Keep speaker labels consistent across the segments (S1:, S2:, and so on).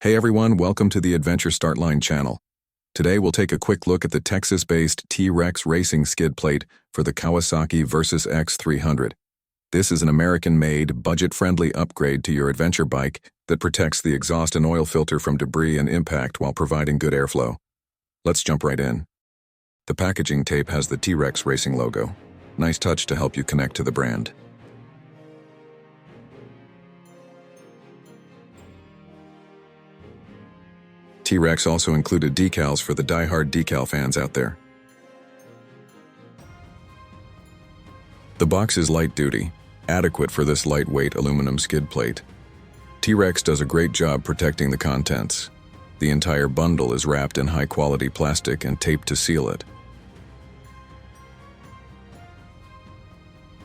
S1: Hey everyone, welcome to the Adventure Start Line channel. Today we'll take a quick look at the Texas-based T-Rex racing skid plate for the Kawasaki Versys-X 300. This is an American-made, budget-friendly upgrade to your adventure bike that protects the exhaust and oil filter from debris and impact while providing good airflow. Let's jump right in. The packaging tape has the T-Rex racing logo. Nice touch to help you connect to the brand. T-Rex also included decals for the die-hard decal fans out there. The box is light-duty, adequate for this lightweight aluminum skid plate. T-Rex does a great job protecting the contents. The entire bundle is wrapped in high-quality plastic and taped to seal it.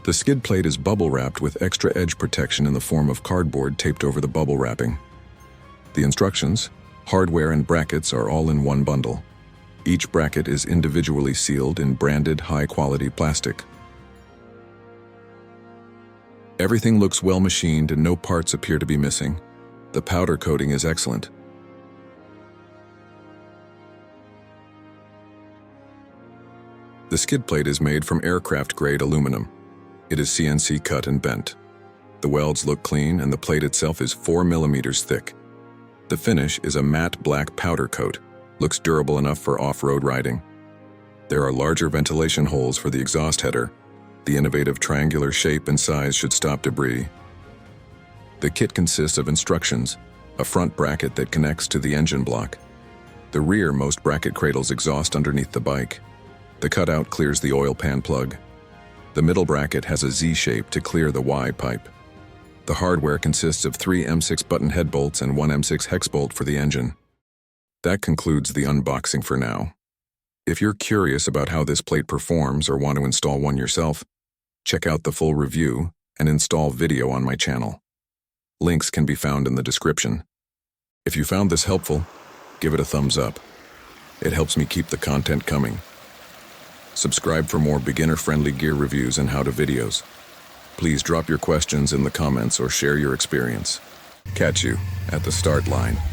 S1: The skid plate is bubble-wrapped with extra edge protection in the form of cardboard taped over the bubble wrapping. The instructions, hardware and brackets are all in one bundle. Each bracket is individually sealed in branded high-quality plastic. Everything looks well machined and no parts appear to be missing. The powder coating is excellent. The skid plate is made from aircraft-grade aluminum. It is CNC cut and bent. The welds look clean and the plate itself is 4 millimeters thick. The finish is a matte black powder coat. Looks durable enough for off-road riding. There are larger ventilation holes for the exhaust header. The innovative triangular shape and size should stop debris. The kit consists of instructions, a front bracket that connects to the engine block. The rearmost bracket cradles exhaust underneath the bike. The cutout clears the oil pan plug. The middle bracket has a Z shape to clear the Y pipe. The hardware consists of 3 M6 button head bolts and 1 M6 hex bolt for the engine. That concludes the unboxing for now. If you're curious about how this plate performs or want to install one yourself, check out the full review and install video on my channel. Links can be found in the description. If you found this helpful, give it a thumbs up. It helps me keep the content coming. Subscribe for more beginner-friendly gear reviews and how-to videos. Please drop your questions in the comments or share your experience. Catch you at the start line.